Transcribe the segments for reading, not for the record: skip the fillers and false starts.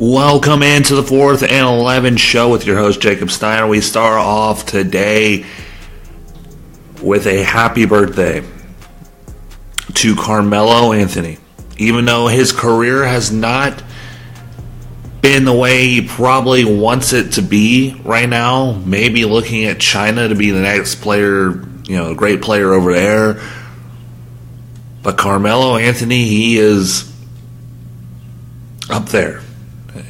Welcome into the 4th and 11 show with your host, Jacob Steiner. We start off today with a happy birthday to Carmelo Anthony. Even though his career has not been the way he probably wants it to be right now, maybe looking at China to be the next player, great player over there. But Carmelo Anthony, he is up there.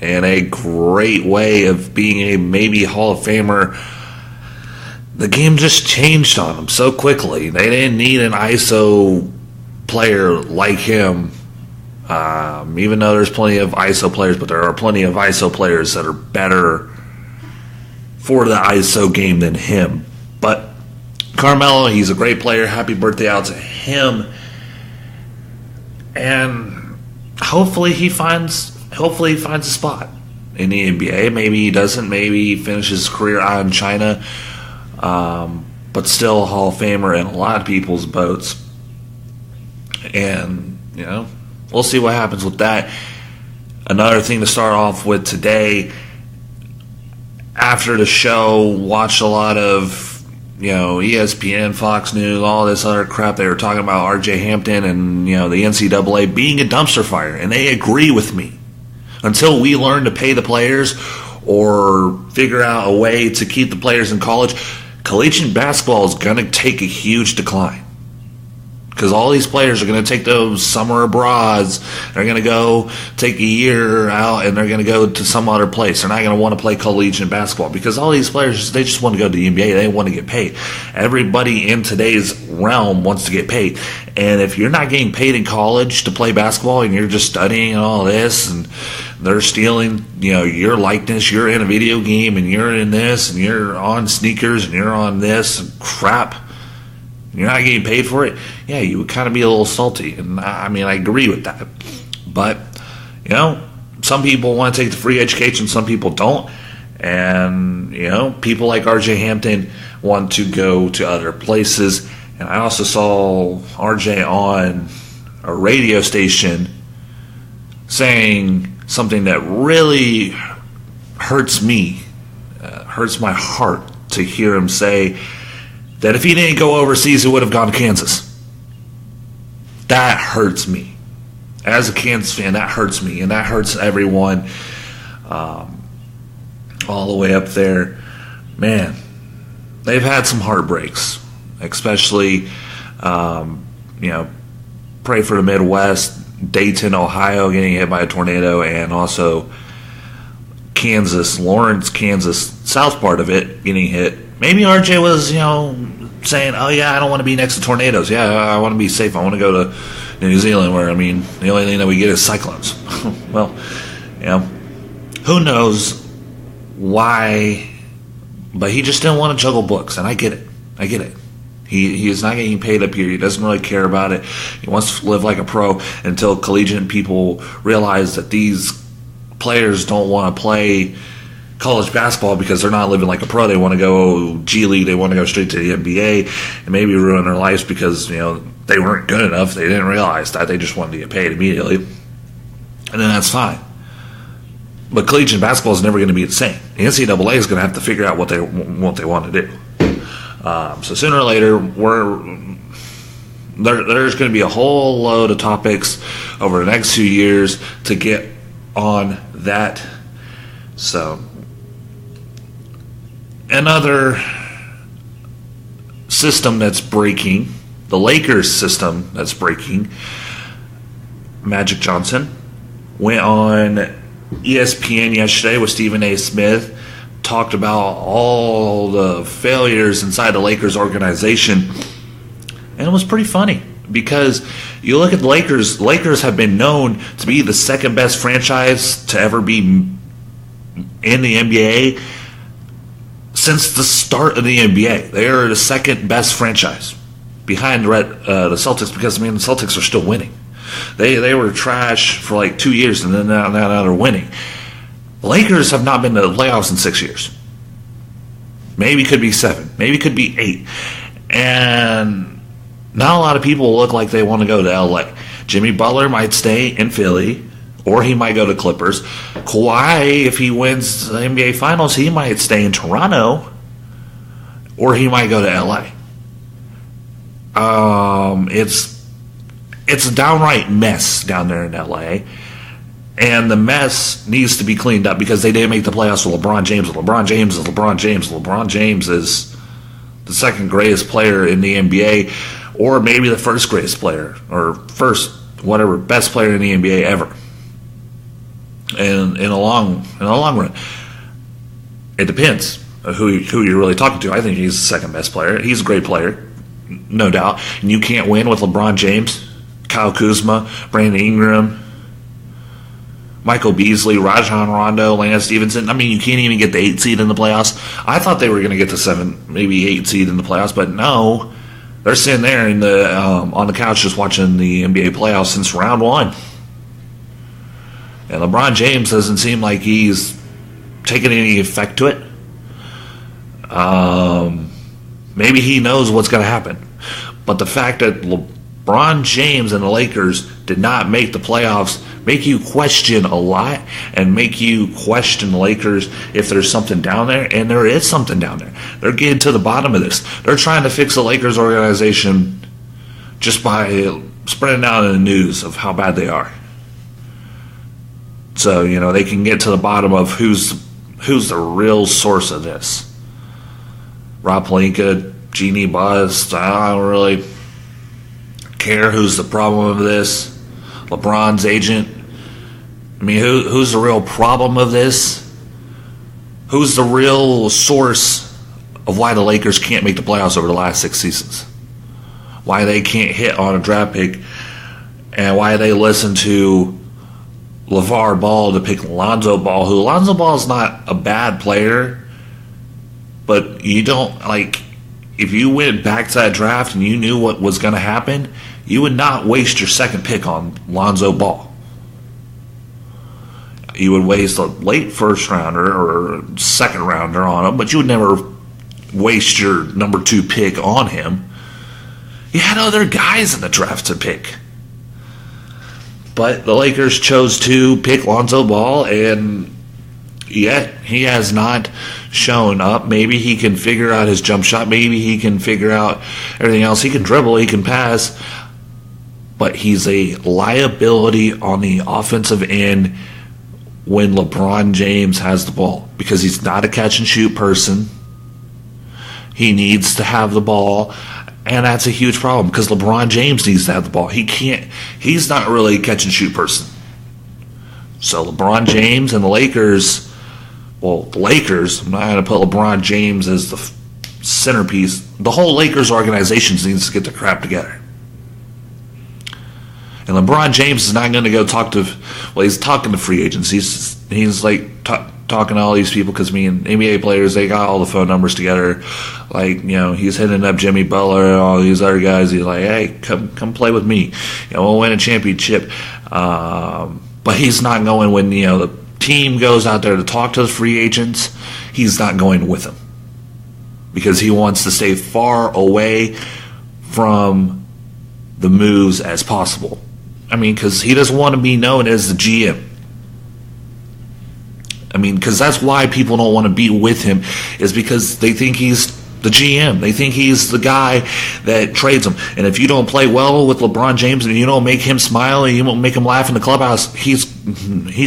And a great way of being a maybe Hall of Famer. The game just changed on him so quickly. They didn't need an ISO player like him. Even though there's plenty of ISO players, but there are plenty of ISO players that are better for the ISO game than him. But Carmelo, he's a great player. Happy birthday out to him. And hopefully he finds a spot in the NBA. Maybe he doesn't. Maybe he finishes his career out in China. But still a Hall of Famer in a lot of people's boats. And, we'll see what happens with that. Another thing to start off with today, after the show, watched a lot of, ESPN, Fox News, all this other crap. They were talking about R.J. Hampton and, the NCAA being a dumpster fire. And they agree with me. Until we learn to pay the players or figure out a way to keep the players in college, collegiate basketball is going to take a huge decline. Because all these players are going to take those summer abroads. They're going to go take a year out and they're going to go to some other place. They're not going to want to play collegiate basketball because all these players, they just want to go to the NBA. They want to get paid. Everybody in today's realm wants to get paid. And if you're not getting paid in college to play basketball and you're just studying and all this and they're stealing, your likeness, you're in a video game and you're in this and you're on sneakers and you're on this and crap, you're not getting paid for it, yeah, you would kind of be a little salty. And I agree with that. But, some people want to take the free education, some people don't. And, people like R.J. Hampton want to go to other places. And I also saw R.J. on a radio station saying something that really hurts me, hurts my heart to hear him say that if he didn't go overseas, he would have gone to Kansas. That hurts me. As a Kansas fan, that hurts me, and that hurts everyone all the way up there. Man, they've had some heartbreaks, especially, pray for the Midwest, Dayton, Ohio, getting hit by a tornado, and also Kansas, Lawrence, Kansas, south part of it, getting hit. Maybe RJ was, saying, oh, yeah, I don't want to be next to tornadoes. Yeah, I want to be safe. I want to go to New Zealand where, the only thing that we get is cyclones. Well, who knows why, but he just didn't want to juggle books, and I get it. He is not getting paid up here. He doesn't really care about it. He wants to live like a pro until collegiate people realize that these players don't want to play college basketball because they're not living like a pro. They want to go G League. They want to go straight to the NBA and maybe ruin their lives because, they weren't good enough. They didn't realize that. They just wanted to get paid immediately. And then that's fine. But collegiate basketball is never going to be the same. The NCAA is going to have to figure out what they want to do. So sooner or later, there's going to be a whole load of topics over the next few years to get on that. So another system that's breaking, the Lakers system that's breaking, Magic Johnson went on ESPN yesterday with Stephen A. Smith, talked about all the failures inside the Lakers organization, and it was pretty funny because you look at the Lakers have been known to be the second best franchise to ever be in the NBA since the start of the NBA. They are the second best franchise behind the Celtics because, the Celtics are still winning. They were trash for like 2 years, and then now they're winning. The Lakers have not been to the playoffs in 6 years. Maybe could be 7. Maybe could be 8. And not a lot of people look like they want to go to LA. Jimmy Butler might stay in Philly. Or he might go to Clippers. Kawhi, if he wins the NBA Finals, he might stay in Toronto. Or he might go to LA. It's a downright mess down there in LA. And the mess needs to be cleaned up because they didn't make the playoffs with LeBron James. LeBron James is LeBron James. LeBron James is the second greatest player in the NBA, or maybe the first greatest player, or first, whatever, best player in the NBA ever. And in the long run, it depends who you're really talking to. I think he's the second best player. He's a great player, no doubt. And you can't win with LeBron James, Kyle Kuzma, Brandon Ingram, Michael Beasley, Rajon Rondo, Lance Stevenson. I mean, you can't even get the 8 seed in the playoffs. I thought they were going to get the 7, maybe 8 seed in the playoffs, but no. They're sitting there in the on the couch just watching the NBA playoffs since round 1. And LeBron James doesn't seem like he's taking any effect to it. Maybe he knows what's going to happen. But the fact that LeBron James and the Lakers did not make the playoffs make you question a lot, and make you question the Lakers if there's something down there, and there is something down there. They're getting to the bottom of this. They're trying to fix the Lakers organization just by spreading out in the news of how bad they are. So, they can get to the bottom of who's the real source of this. Rob Pelinka, Jeannie Buss, I don't really care who's the problem of this. LeBron's agent. I mean, who's the real problem of this? Who's the real source of why the Lakers can't make the playoffs over the last 6 seasons? Why they can't hit on a draft pick, and why they listen to LeVar Ball to pick Lonzo Ball, who Lonzo Ball is not a bad player, but you don't, if you went back to that draft and you knew what was going to happen, you would not waste your second pick on Lonzo Ball. You would waste a late first rounder or second rounder on him, but you would never waste your number 2 pick on him. You had other guys in the draft to pick. But the Lakers chose to pick Lonzo Ball, and yet he has not shown up. Maybe he can figure out his jump shot. Maybe he can figure out everything else. He can dribble. He can pass. But he's a liability on the offensive end when LeBron James has the ball, because he's not a catch-and-shoot person. He needs to have the ball, and that's a huge problem because LeBron James needs to have the ball. He's not really a catch-and-shoot person. So LeBron James and the Lakers, I'm not going to put LeBron James as the centerpiece. The whole Lakers organization needs to get their crap together. And LeBron James is not going to go he's talking to free agents. He's talking to all these people, because NBA players, they got all the phone numbers together. He's hitting up Jimmy Butler and all these other guys. He's like, hey, come play with me. We'll win a championship. But he's not going when, the team goes out there to talk to the free agents. He's not going with them because he wants to stay far away from the moves as possible. Because he doesn't want to be known as the GM. Because that's why people don't want to be with him, is because they think he's the GM. They think he's the guy that trades them. And if you don't play well with LeBron James and you don't make him smile and you don't make him laugh in the clubhouse, he's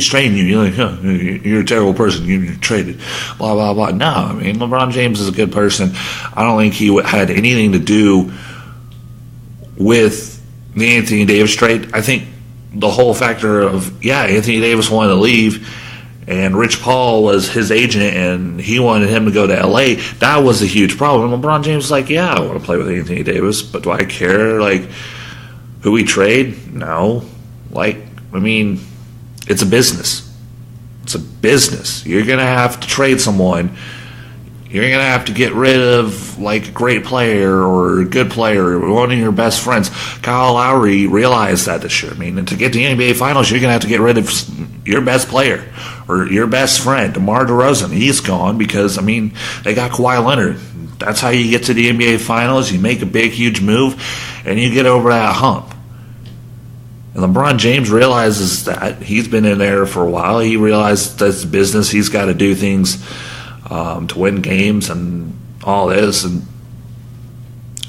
trading you. You're like, you're a terrible person. You're traded. Blah, blah, blah. No, LeBron James is a good person. I don't think he had anything to do with the Anthony Davis trade. I think the whole factor of, Anthony Davis wanted to leave, and Rich Paul was his agent, and he wanted him to go to LA. That was a huge problem. And LeBron James was like, I want to play with Anthony Davis, but do I care, who we trade? No. It's a business. It's a business. You're going to have to trade someone. You're going to have to get rid of, a great player or a good player or one of your best friends. Kyle Lowry realized that this year. And to get to the NBA Finals, you're going to have to get rid of your best player or your best friend. DeMar DeRozan, he's gone because, they got Kawhi Leonard. That's how you get to the NBA Finals. You make a big, huge move, and you get over that hump. And LeBron James realizes that. He's been in there for a while. He realizes that's business. He's got to do things to win games and all this. And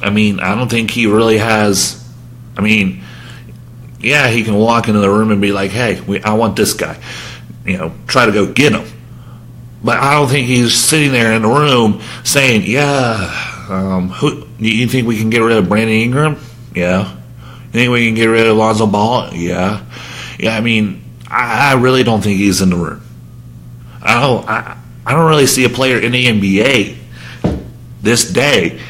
I mean, I don't think he really has. I mean, yeah, he can walk into the room and be like, "Hey, I want this guy." Try to go get him. But I don't think he's sitting there in the room saying, "Who you think we can get rid of Brandon Ingram? Yeah. You think we can get rid of Lonzo Ball? Yeah." I mean, I really don't think he's in the room. I don't really see a player in the NBA this day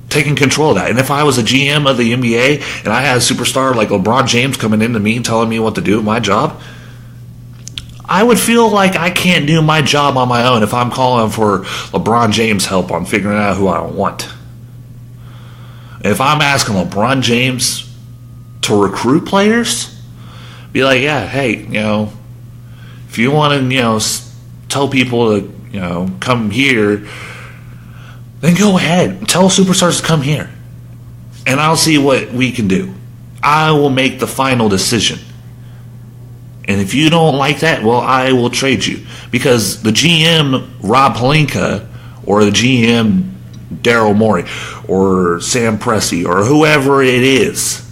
taking control of that. And if I was a GM of the NBA and I had a superstar like LeBron James coming into me and telling me what to do with my job, I would feel like I can't do my job on my own if I'm calling for LeBron James' help on figuring out who I want. If I'm asking LeBron James to recruit players, be like, yeah, hey, if you want to, tell people to, come here, then go ahead. Tell superstars to come here. And I'll see what we can do. I will make the final decision. And if you don't like that, well, I will trade you. Because the GM, Rob Pelinka, or the GM, Daryl Morey, or Sam Presti, or whoever it is,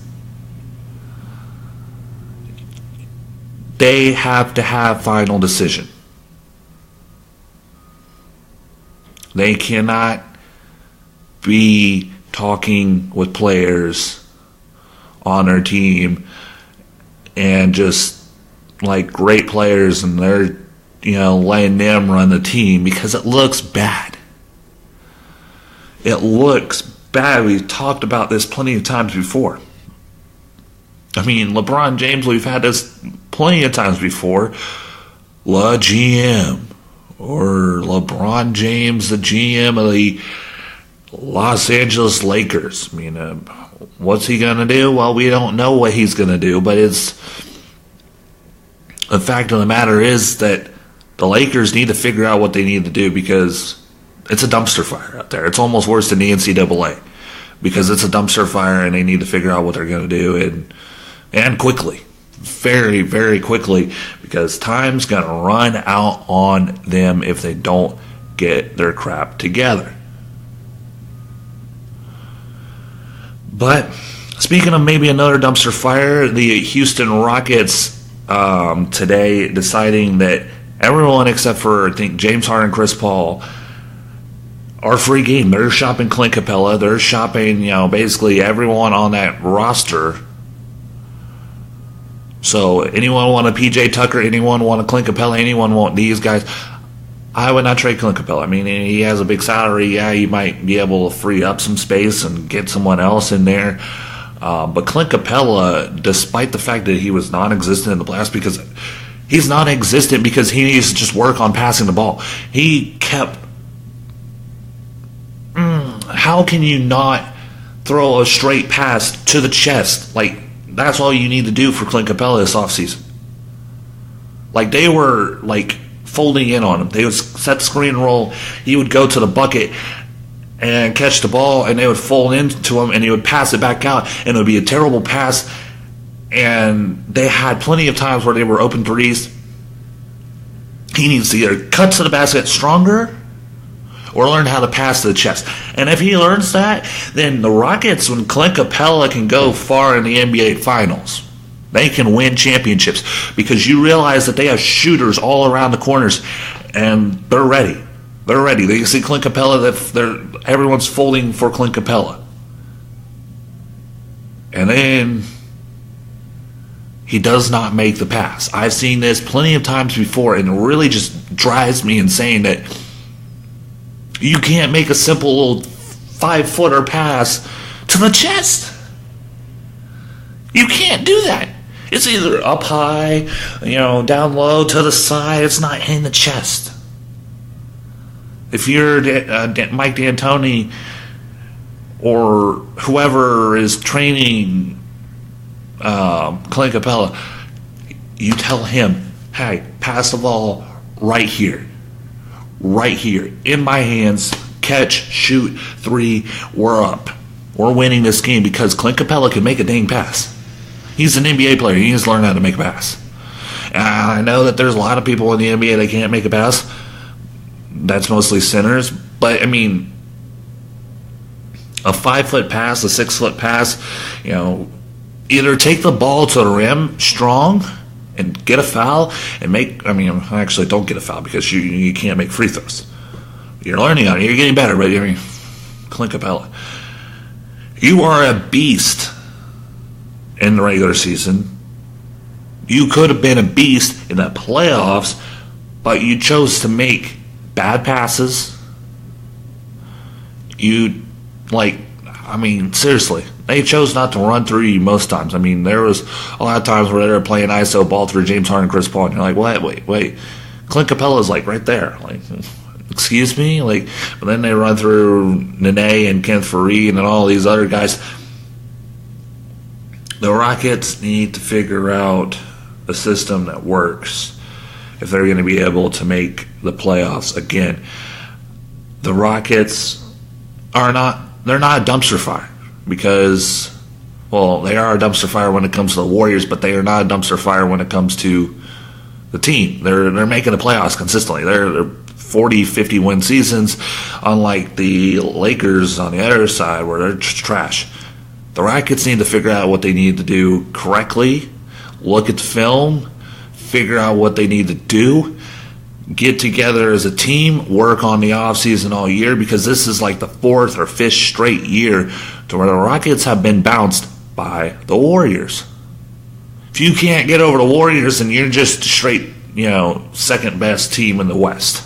they have to have final decision. They cannot be talking with players on their team and just like great players and they're letting them run the team, because it looks bad. It looks bad. We've talked about this plenty of times before. I mean, LeBron James, we've had this plenty of times before. La GM, or LeBron James, the GM of the Los Angeles Lakers. I mean, what's he going to do? Well, we don't know what he's going to do, but the fact of the matter is that the Lakers need to figure out what they need to do, because it's a dumpster fire out there. It's almost worse than the NCAA, because it's a dumpster fire and they need to figure out what they're going to do, and quickly. Very, very quickly, because time's going to run out on them if they don't get their crap together. But speaking of maybe another dumpster fire, the Houston Rockets today deciding that everyone except for, I think, James Harden and Chris Paul are free game. They're shopping Clint Capella. They're shopping, basically everyone on that roster. So anyone want a PJ Tucker? Anyone want a Clint Capella? Anyone want these guys? I would not trade Clint Capella. I mean, he has a big salary. Yeah, he might be able to free up some space and get someone else in there. But Clint Capella, despite the fact that he was non-existent in the playoffs, because he's non-existent because he needs to just work on passing the ball. He kept... how can you not throw a straight pass to the chest? Like, that's all you need to do for Clint Capella this offseason. Like, they were, folding in on him. They would set the screen and roll. He would go to the bucket and catch the ball, and they would fold into him, and he would pass it back out, and it would be a terrible pass. And they had plenty of times where they were open threes. He needs to either cut to the basket stronger or learn how to pass to the chest. And if he learns that, then the Rockets, when Clint Capella can go far in the NBA Finals, they can win championships, because you realize that they have shooters all around the corners, and they're ready. They're ready. They can see Clint Capella. Everyone's folding for Clint Capella. And then he does not make the pass. I've seen this plenty of times before, and it really just drives me insane that you can't make a simple little 5-footer pass to the chest. You can't do that. It's either up high, down low, to the side. It's not in the chest. If you're Mike D'Antoni or whoever is training Clint Capella, you tell him, hey, pass the ball right here, in my hands, catch, shoot, 3, we're up. We're winning this game because Clint Capella can make a dang pass. He's an NBA player. He needs to learn how to make a pass. And I know that there's a lot of people in the NBA that can't make a pass. That's mostly centers. But, I mean, a 5-foot pass, a 6-foot pass, either take the ball to the rim strong and get a foul and actually don't get a foul because you can't make free throws. You're learning on it. You're getting better, but Clint Capella. You are a beast in the regular season. You could have been a beast in the playoffs, but you chose to make bad passes. Seriously, they chose not to run through you most times. There was a lot of times where they were playing ISO ball through James Harden and Chris Paul, and you're like, wait. Clint Capella's right there. Excuse me? But then they run through Nene and Kenneth Faried and all these other guys. The Rockets need to figure out a system that works if they're going to be able to make the playoffs again. The Rockets they're not a dumpster fire because, they are a dumpster fire when it comes to the Warriors, but they are not a dumpster fire when it comes to the team. They're making the playoffs consistently. They're 40, 50 win seasons, unlike the Lakers on the other side where they're just trash. The Rockets need to figure out what they need to do correctly, look at the film, figure out what they need to do, get together as a team, work on the offseason all year, because this is like the 4th or 5th straight year to where the Rockets have been bounced by the Warriors. If you can't get over the Warriors, then you're just straight, second best team in the West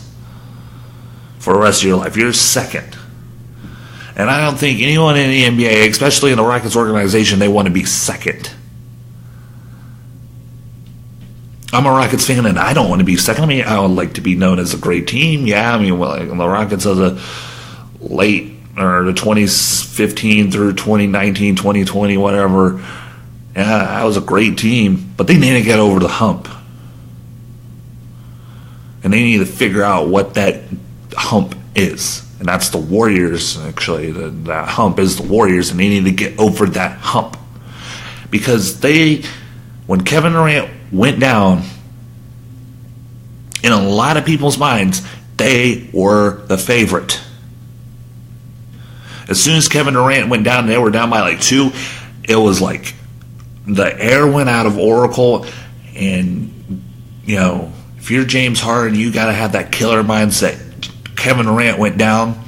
for the rest of your life. You're second. And I don't think anyone in the NBA, especially in the Rockets organization, they want to be second. I'm a Rockets fan, and I don't want to be second. I would like to be known as a great team. Yeah, the Rockets of the the 2015 through 2019, 2020, whatever. Yeah, that was a great team, but they need to get over the hump. And they need to figure out what that hump is. And that's the Warriors, actually. That hump is the Warriors, and they need to get over that hump. Because when Kevin Durant went down, in a lot of people's minds, they were the favorite. As soon as Kevin Durant went down, they were down by 2. It was like the air went out of Oracle, and, if you're James Harden, you got to have that killer mindset. Kevin Durant went down.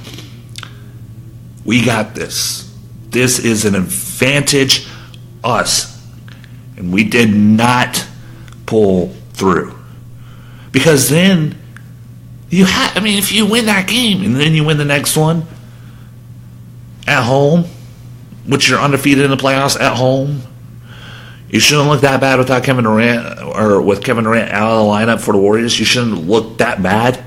We got this. This is an advantage us. And we did not pull through. Because then, if you win that game and then you win the next one at home, which you're undefeated in the playoffs at home, you shouldn't look that bad without Kevin Durant, or with Kevin Durant out of the lineup for the Warriors. You shouldn't look that bad.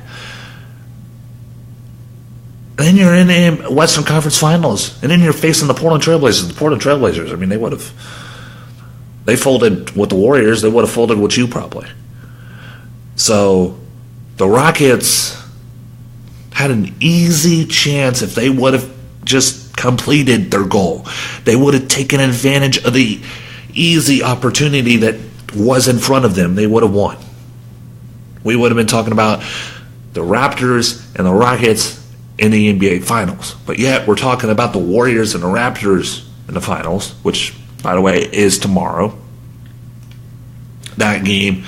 Then you're in the Western Conference Finals, and then you're facing the Portland Trailblazers. The Portland Trailblazers, they folded with the Warriors. They would have folded with you probably. So the Rockets had an easy chance if they would have just completed their goal. They would have taken advantage of the easy opportunity that was in front of them. They would have won. We would have been talking about the Raptors and the Rockets in the NBA Finals. But yet we're talking about the Warriors and the Raptors in the Finals, which, by the way, is tomorrow. That game,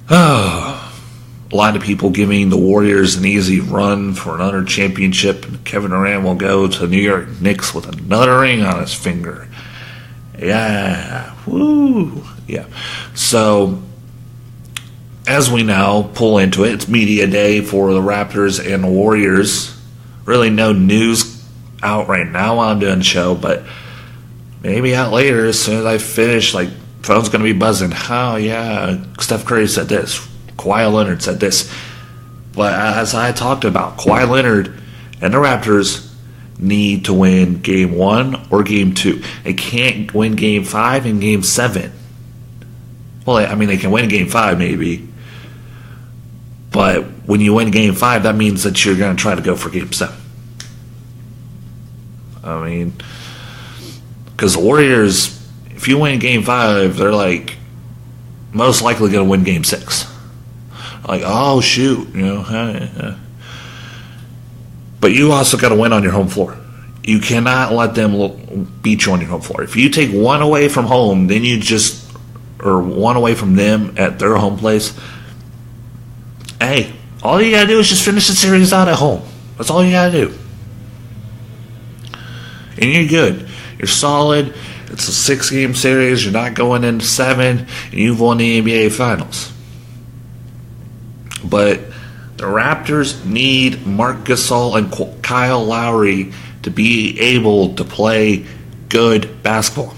a lot of people giving the Warriors an easy run for another championship. Kevin Durant will go to the New York Knicks with another ring on his finger. Yeah, woo, yeah. So, as we now pull into it, it's media day for the Raptors and the Warriors. Really no news out right now while I'm doing the show, but maybe out later as soon as I finish, phone's going to be buzzing. Oh, yeah, Steph Curry said this. Kawhi Leonard said this. But as I talked about, Kawhi Leonard and the Raptors need to win Game 1 or Game 2. They can't win Game 5 and Game 7. Well, they can win Game 5 maybe. But when you win Game 5, that means that you're going to try to go for Game 7. Because the Warriors, if if you win Game 5, they're like most likely going to win Game 6. Like, oh shoot, But you also got to win on your home floor. You cannot let them beat you on your home floor. If you take one away from home, then or one away from them at their home place, hey, all you got to do is just finish the series out at home. That's all you got to do. And you're good. You're solid. It's a 6-game series. You're not going into 7. And you've won the NBA Finals. But the Raptors need Marc Gasol and Kyle Lowry to be able to play good basketball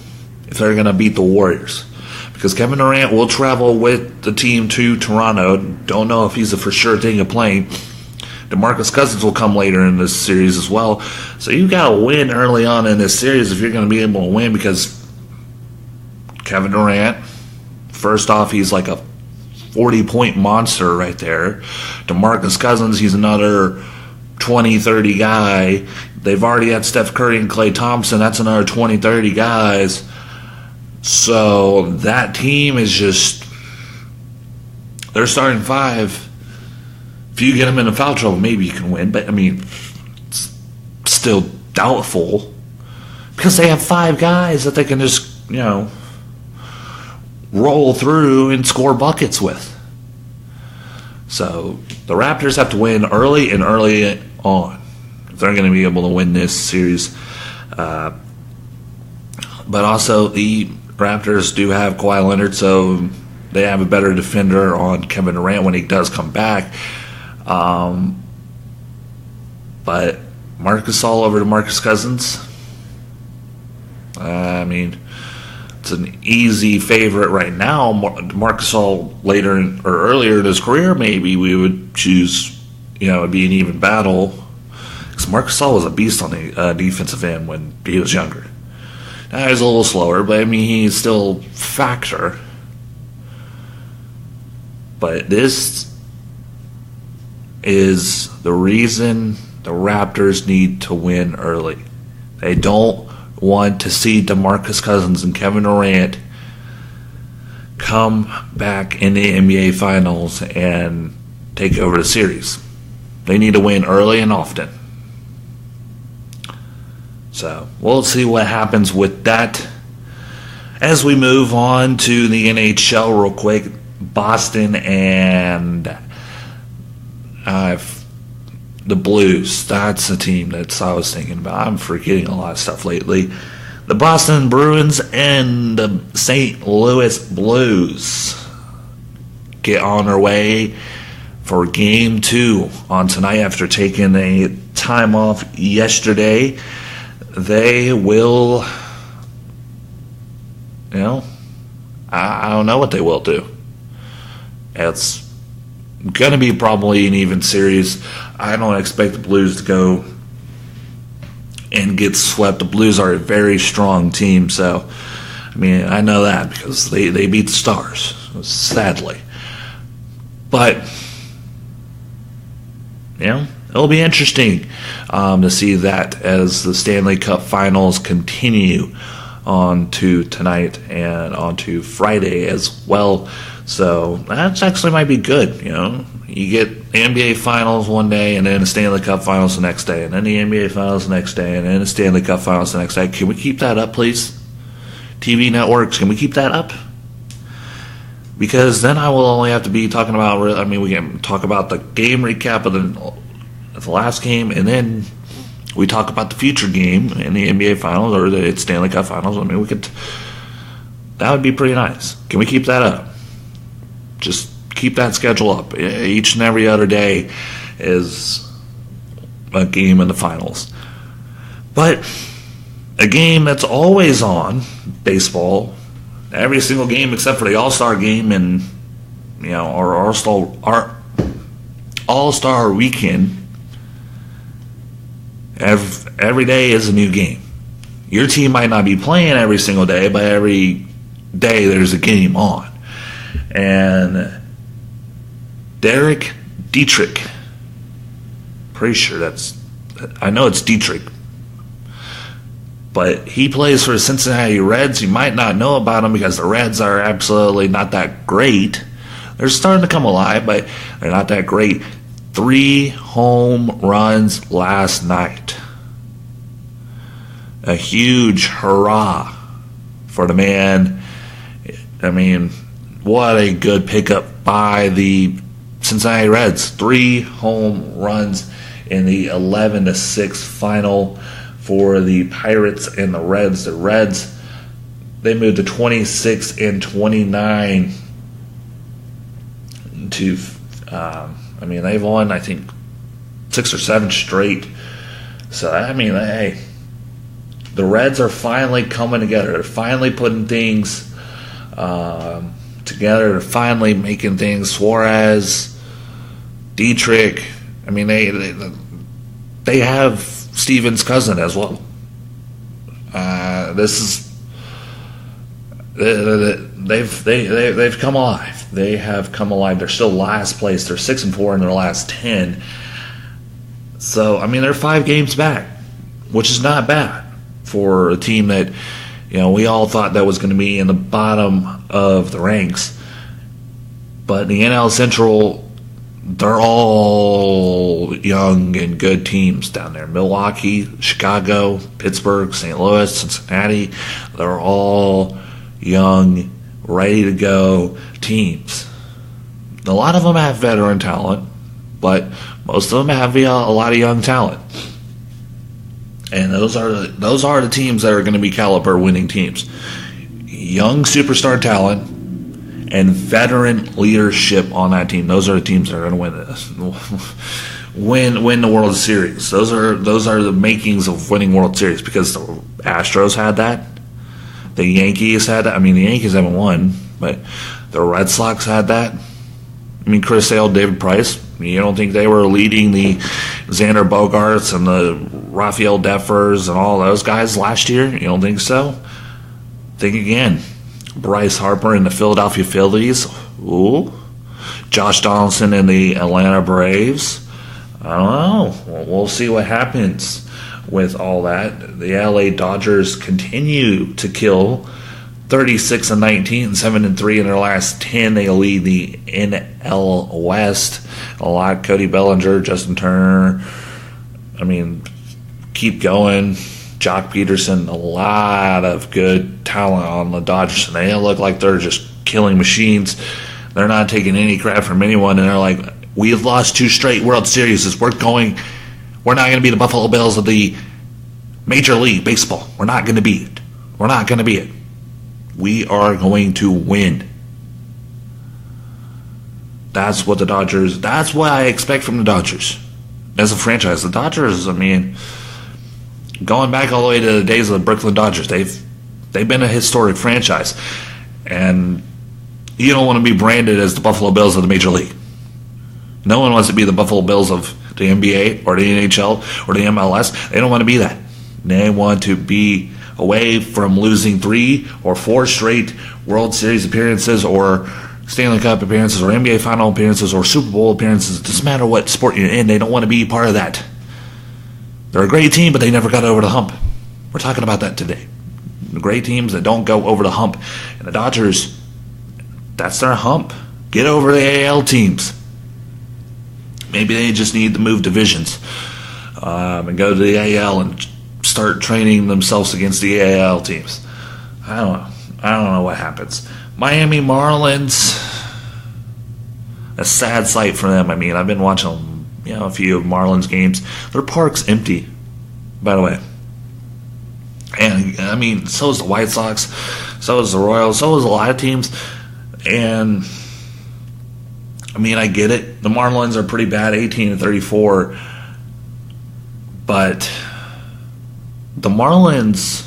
if they're going to beat the Warriors. Because Kevin Durant will travel with the team to Toronto. Don't know if he's a for sure thing of playing. DeMarcus Cousins will come later in this series as well. So you got to win early on in this series if you're going to be able to win, because Kevin Durant, first off, he's like a 40-point monster right there. DeMarcus Cousins, he's another 20, 30 guy. They've already had Steph Curry and Klay Thompson. That's another 20, 30 guys. So that team is just, they're starting 5. If you get them in a foul trouble, maybe you can win. But, I mean, it's still doubtful. Because they have 5 guys that they can just, roll through and score buckets with. So the Raptors have to win early and early on if they're going to be able to win this series. But also the Raptors do have Kawhi Leonard, so they have a better defender on Kevin Durant when he does come back. But Marc Gasol over to DeMarcus Cousins, I mean, it's an easy favorite right now. Marc Gasol earlier in his career, maybe we would choose, it'd be an even battle. Because Marc Gasol was a beast on the defensive end when he was younger. Now he's a little slower, but I mean, he's still a factor. But this is the reason the Raptors need to win early. They don't want to see DeMarcus Cousins and Kevin Durant come back in the NBA Finals and take over the series. They need to win early and often. So we'll see what happens with that. As we move on to the NHL real quick, Boston and the Blues. That's a team that I was thinking about. I'm forgetting a lot of stuff lately. The Boston Bruins and the St. Louis Blues get on their way for Game 2 on tonight after taking a time off yesterday. They will, I don't know what they will do. It's going to be probably an even series. I don't expect the Blues to go and get swept. The Blues are a very strong team, so I mean, I know that because they beat the Stars, sadly. But it'll be interesting to see that as the Stanley Cup Finals continue on to tonight and on to Friday as well. So that actually might be good. You get the NBA Finals one day, and then the Stanley Cup Finals the next day, and then the NBA Finals the next day, and then the Stanley Cup Finals the next day. Can we keep that up, please? TV networks, can we keep that up? Because then I will only have to be talking about, we can talk about the game recap of the last game, and then we talk about the future game in the NBA Finals or the Stanley Cup Finals. That would be pretty nice. Can we keep that up? Just keep that schedule up. Each and every other day is a game in the finals. But a game that's always on, baseball, every single game except for the All-Star game and our All-Star weekend, every day is a new game. Your team might not be playing every single day, but every day there's a game on. And Derek Dietrich, pretty sure I know it's Dietrich. But he plays for the Cincinnati Reds. You might not know about him because the Reds are absolutely not that great. They're starting to come alive, but they're not that great. 3 home runs last night. A huge hurrah for the man. I mean, what a good pickup by the Cincinnati Reds. 3 home runs in the 11-6 final for the Pirates and the Reds. The Reds, they moved to 26-29 to, they've won, I think, 6 or 7 straight. So, hey, the Reds are finally coming together. They're finally putting things together. They're finally making things. Suarez, Dietrich, they have Steven's cousin as well. They've come alive. They have come alive. They're still last place. They're 6-4 in their last 10. So they're 5 games back, which is not bad for a team that we all thought that was going to be in the bottom of the ranks. But the NL Central, they're all young and good teams down there. Milwaukee, Chicago, Pittsburgh, St. Louis, Cincinnati. They're all young, ready to go teams. A lot of them have veteran talent, but most of them have a lot of young talent. And those are the teams that are going to be caliber winning teams. Young superstar talent and veteran leadership on that team. Those are the teams that are going to win the World Series. Those are the makings of winning World Series, because the Astros had that. The Yankees had that. The Yankees haven't won, but the Red Sox had that. Chris Sale, David Price. You don't think they were leading the Xander Bogaerts and the Rafael Devers and all those guys last year? You don't think so? Think again. Bryce Harper in the Philadelphia Phillies. Ooh. Josh Donaldson in the Atlanta Braves. I don't know. We'll see what happens with all that. The LA Dodgers continue to kill. 36-19, 7-3 in their last 10. They lead the NL West. A lot. Cody Bellinger, Justin Turner. Keep going. Jock Peterson. A lot of good talent on the Dodgers. And they look like they're just killing machines. They're not taking any crap from anyone. And they're like, we've lost 2 straight World Series. We're not going to be the Buffalo Bills of the Major League Baseball. We're not going to be it. We're not going to be it. We are going to win. That's what I expect from the Dodgers. As a franchise, the Dodgers, going back all the way to the days of the Brooklyn Dodgers, they've been a historic franchise. And you don't want to be branded as the Buffalo Bills of the Major League. No one wants to be the Buffalo Bills of the NBA or the NHL or the MLS. They don't want to be that. They want to be away from losing 3 or 4 straight World Series appearances or Stanley Cup appearances or NBA Final appearances or Super Bowl appearances. It doesn't matter what sport you're in. They don't want to be part of that. They're a great team, but they never got over the hump. We're talking about that today. The great teams that don't go over the hump. And the Dodgers, that's their hump. Get over the AL teams. Maybe they just need to move divisions and go to the AL and start training themselves against the AL teams. I don't know what happens. Miami Marlins, a sad sight for them. I've been watching a few of Marlins games. Their park's empty, by the way. And so is the White Sox, so is the Royals, so is a lot of teams. And I get it. The Marlins are pretty bad, 18-34. But the Marlins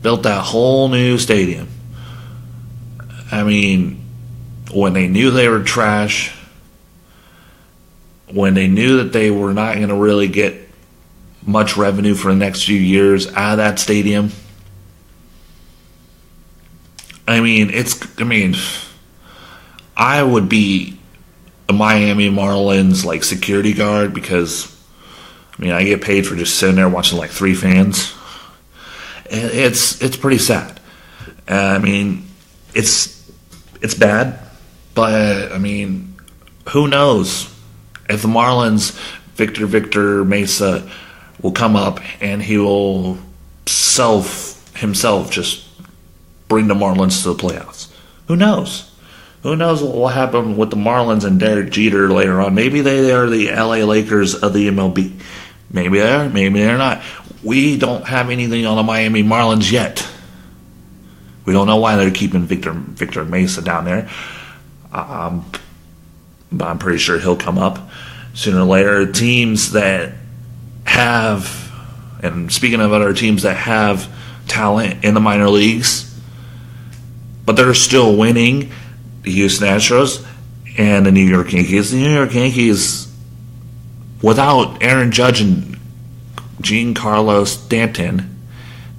built that whole new stadium. When they knew they were trash, when they knew that they were not going to really get much revenue for the next few years out of that stadium. I would be a Miami Marlins security guard, because I mean, I get paid for just sitting there watching like 3 fans. It's pretty sad. I mean, it's bad, but I mean, who knows if the Marlins, Victor Mesa, will come up and he will himself just bring the Marlins to the playoffs. Who knows? Who knows what will happen with the Marlins and Derek Jeter later on? Maybe they are the LA Lakers of the MLB. Maybe they are, maybe they're not. We don't have anything on the Miami Marlins yet. We don't know why they're keeping Victor Mesa down there. But I'm pretty sure he'll come up sooner or later. Teams that have, and speaking of other teams that have talent in the minor leagues, but they're still winning, the Houston Astros and the New York Yankees. The New York Yankees, without Aaron Judge and Giancarlo Stanton,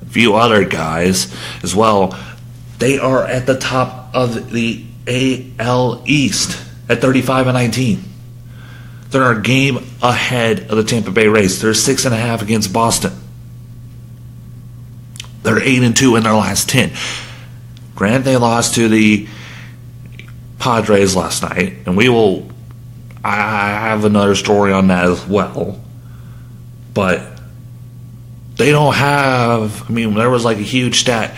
a few other guys as well, they are at the top of the AL East at 35-19. They're a game ahead of the Tampa Bay Rays. They're 6.5 against Boston. They're 8-2 in their last 10. Granted, they lost to the Padres last night, and I have another story on that as well. But they don't have, I mean, there was like a huge stat.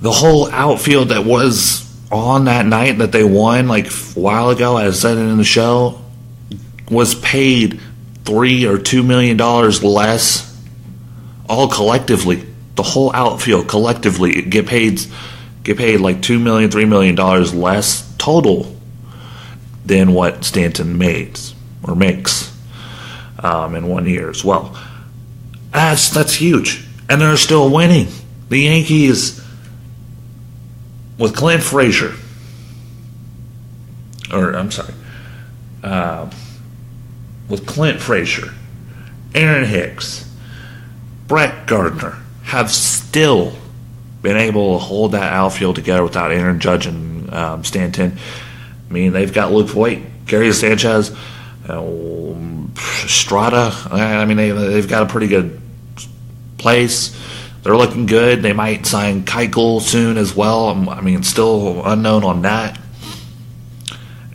The whole outfield that was on that night that they won, like a while ago, as I said it in the show, was paid $3 or $2 million less, all collectively. The whole outfield collectively get paid like $2 million, $3 million less total than what Stanton makes in 1 year as well. That's huge, and they're still winning. The Yankees, with Clint Frazier, with Clint Frazier, Aaron Hicks, Brett Gardner, have still been able to hold that outfield together without Aaron Judge and Stanton. I mean, they've got Luke Voit, Gary Sanchez, Strada. I mean, they've got a pretty good place. They're looking good. They might sign Keuchel soon as well. I mean, still unknown on that.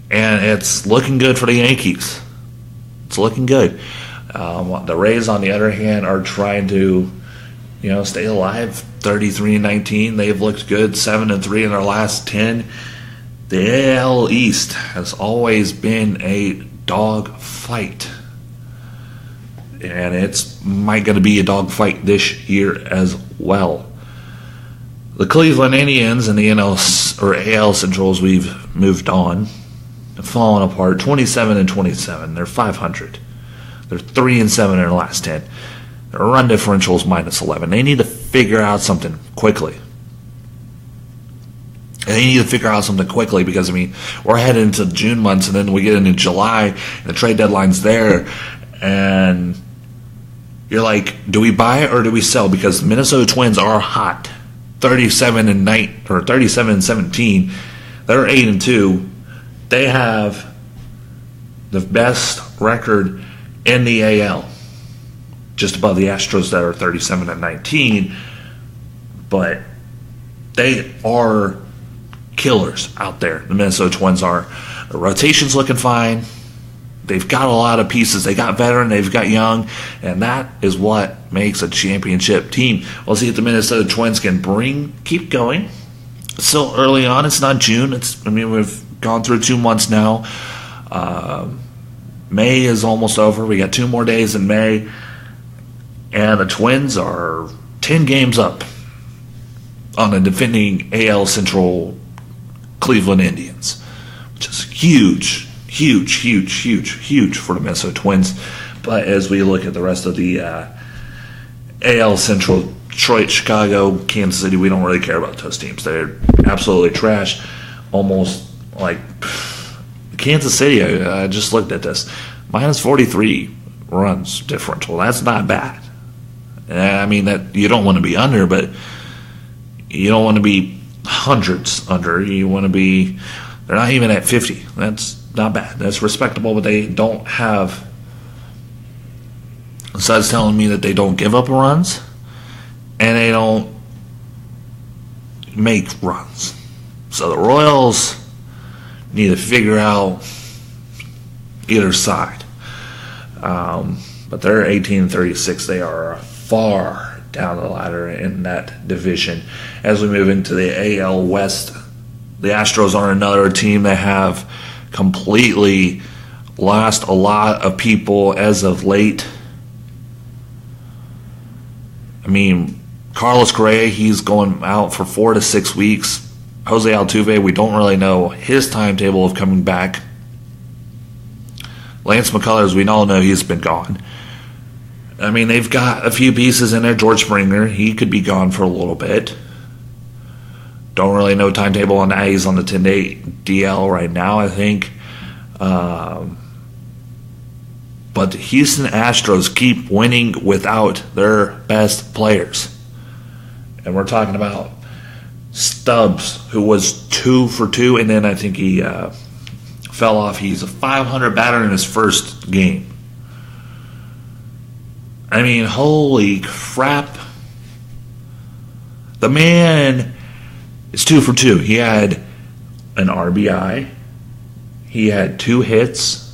And it's looking good for the Yankees. It's looking good. The Rays, on the other hand, are trying to, stay alive. 33-19. They've looked good. 7-3 in their last 10. The AL East has always been a dog fight. And it's might going to be a dog fight this year as well. The Cleveland Indians and the AL Centrals, we've moved on, have fallen apart. 27-27. They're 500. They're 3-7 in their last 10. Their run differential is -11. They need to figure out something quickly. Because, I mean, we're heading into the June months, and then we get into July, and the trade deadline's there, and you're like, do we buy or do we sell? Because the Minnesota Twins are hot. 37-17. They're 8-2. They have the best record in the AL, just above the Astros that are 37-19. But they are killers out there. The Minnesota Twins are. The rotation's looking fine. They've got a lot of pieces. They got veteran, they've got young, and that is what makes a championship team. We'll see if the Minnesota Twins can keep going. It's still early on. It's not June. We've gone through 2 months now. May is almost over. We got 2 more days in May, and the Twins are 10 games up on the defending AL Central Cleveland Indians, which is huge for the Minnesota Twins. But as we look at the rest of the AL Central, Detroit, Chicago, Kansas City, we don't really care about those teams. They're absolutely trash. Almost like Kansas City, I just looked at this. -43 runs differential. That's not bad. I mean, that you don't want to be under, but you don't want to be hundreds under. You want to be, they're not even at 50. That's not bad. That's respectable, but they don't have besides telling me that they don't give up runs and they don't make runs. So the Royals need to figure out either side. But they're 18-36. They are far down the ladder in that division. As we move into the AL West, the Astros are another team that have completely lost a lot of people as of late. I mean, Carlos Correa, he's going out for 4 to 6 weeks. Jose Altuve, we don't really know his timetable of coming back. Lance McCullers, we all know he's been gone. I mean, they've got a few pieces in there. George Springer, he could be gone for a little bit. Don't really know timetable on that. He's on the 10-day DL right now, I think. But the Houston Astros keep winning without their best players. And we're talking about Stubbs, who was 2 for 2, and then I think he fell off. He's a .500 batter in his first game. I mean, holy crap. The man is 2 for 2. He had an RBI. He had 2 hits.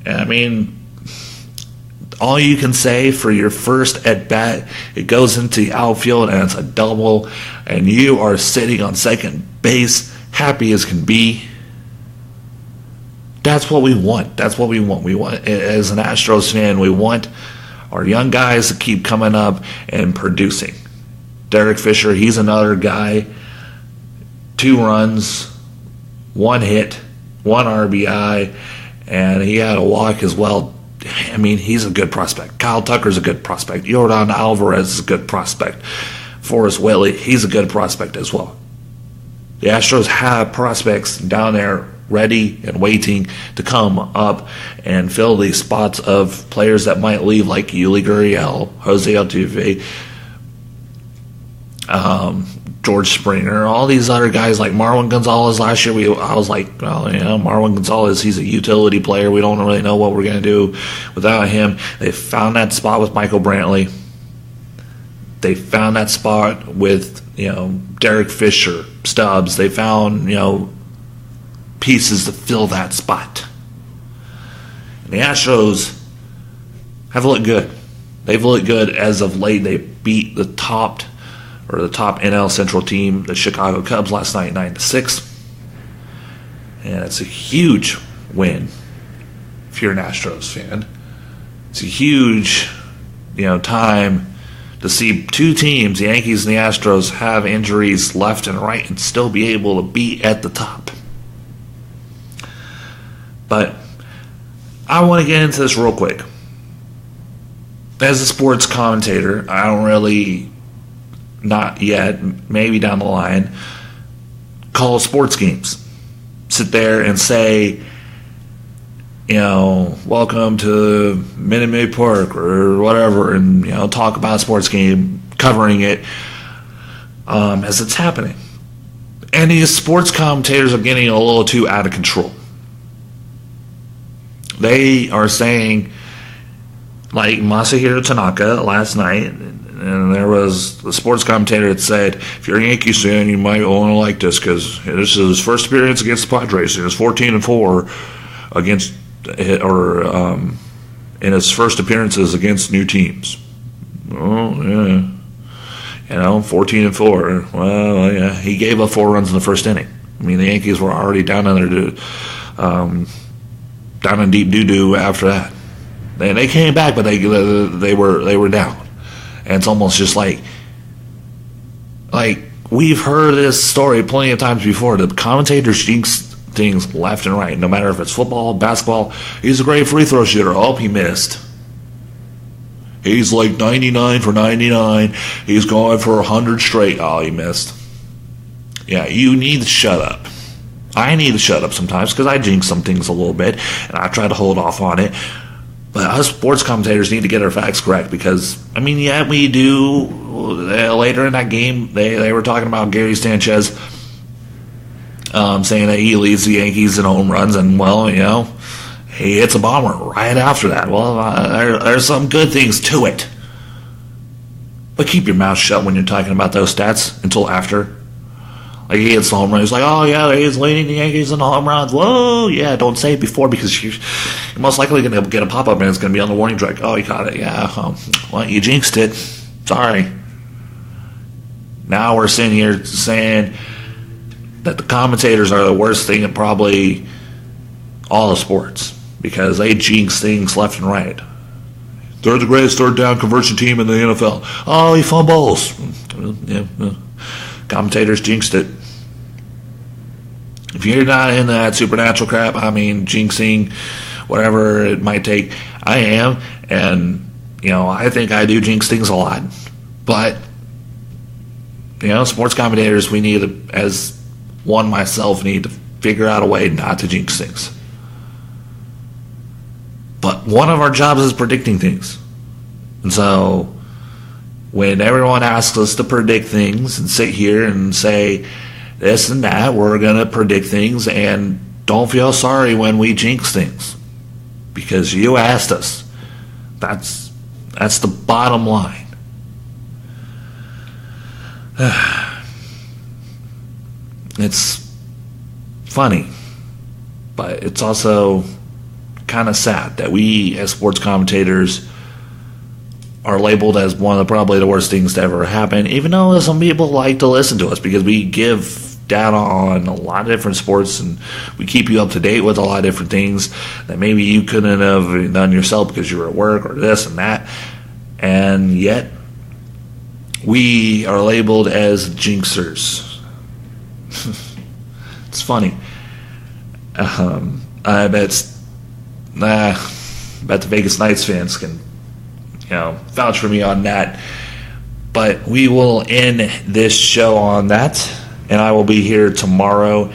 I mean, all you can say for your first at-bat, it goes into the outfield and it's a double, and you are sitting on second base, happy as can be. That's what we want. That's what we want. We want, as an Astros fan, we want our young guys to keep coming up and producing. Derek Fisher, he's another guy. 2 runs, 1 hit, 1 RBI, and he had a walk as well. I mean, he's a good prospect. Kyle Tucker's a good prospect. Yordan Alvarez is a good prospect. Forrest Whitley, he's a good prospect as well. The Astros have prospects down there ready and waiting to come up and fill these spots of players that might leave, like Yuli Gurriel, Jose Altuve, George Springer, all these other guys like Marwin Gonzalez. Last year, I was like, well, you know, Marwin Gonzalez, he's a utility player. We don't really know what we're going to do without him. They found that spot with Michael Brantley. They found that spot with, you know, Derek Fisher, Stubbs. They found, you know, pieces to fill that spot. And the Astros have looked good. They've looked good as of late. They beat the top NL Central team, the Chicago Cubs, last night 9-6. And it's a huge win if you're an Astros fan. It's a huge, you know, time to see 2 teams, the Yankees and the Astros, have injuries left and right and still be able to be at the top. But I want to get into this real quick. As a sports commentator, I don't really, not yet, maybe down the line, call sports games. Sit there and say, you know, welcome to Minute Maid Park or whatever, and, you know, talk about a sports game, covering it as it's happening. And these sports commentators are getting a little too out of control. They are saying, like Masahiro Tanaka last night, and there was the sports commentator that said, if you're a Yankees fan, you might want to like this because this is his first appearance against the Padres. He was 14-4 against, or in his first appearances against new teams. Oh yeah, you know, 14-4. Well, yeah, he gave up 4 runs in the first inning. I mean, the Yankees were already down in deep doo-doo after that. They came back, but they were down. And it's almost just like we've heard this story plenty of times before. The commentators jinx things left and right, no matter if it's football, basketball. He's a great free throw shooter. Oh, he missed. He's like 99 for 99. He's going for 100 straight. Oh, he missed. Yeah, you need to shut up. I need to shut up sometimes because I jinx some things a little bit, and I try to hold off on it. But us sports commentators need to get our facts correct because, I mean, yeah, we do. Later in that game, they were talking about Gary Sanchez saying that he leads the Yankees in home runs, and, well, you know, he hits a bomber right after that. Well, there's some good things to it. But keep your mouth shut when you're talking about those stats until after. Like, he hits the home run. He's like, oh, yeah, he's leading the Yankees in the home runs. Whoa, yeah, don't say it before because you're most likely going to get a pop-up and it's going to be on the warning track. Oh, he caught it. Yeah, well, you jinxed it. Sorry. Now we're sitting here saying that the commentators are the worst thing in probably all of sports because they jinx things left and right. They're the greatest third down conversion team in the NFL. Oh, he fumbles. Yeah, commentators jinxed it. If you're not into that supernatural crap, I mean, jinxing, whatever it might take, I am. And, I think I do jinx things a lot. But, sports commentators, we need to, as one myself, need to figure out a way not to jinx things. But one of our jobs is predicting things. And so when everyone asks us to predict things and sit here and say this and that, we're going to predict things, and don't feel sorry when we jinx things because you asked us. That's the bottom line. It's funny, but it's also kind of sad that we as sports commentators are labeled as one of probably the worst things to ever happen, even though some people like to listen to us because we give data on a lot of different sports and we keep you up to date with a lot of different things that maybe you couldn't have done yourself because you were at work or this and that, and yet we are labeled as jinxers. It's funny. I bet the Vegas Knights fans can vouch for me on that. But we will end this show on that, and I will be here tomorrow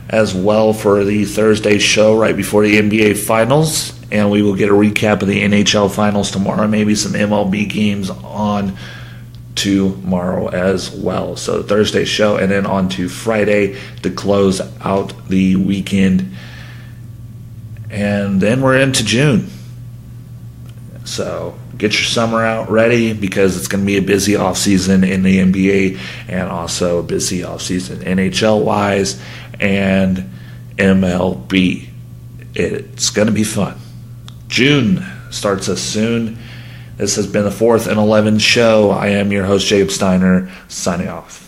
as well for the Thursday show right before the NBA Finals, and we will get a recap of the NHL Finals tomorrow, maybe some MLB games on tomorrow as well. So Thursday show, and then on to Friday to close out the weekend, and then we're into June. So get your summer out ready because it's going to be a busy off season in the NBA and also a busy off season NHL wise and MLB. It's going to be fun. June starts us soon. This has been the 4th and 11th show. I am your host, Jacob Steiner, signing off.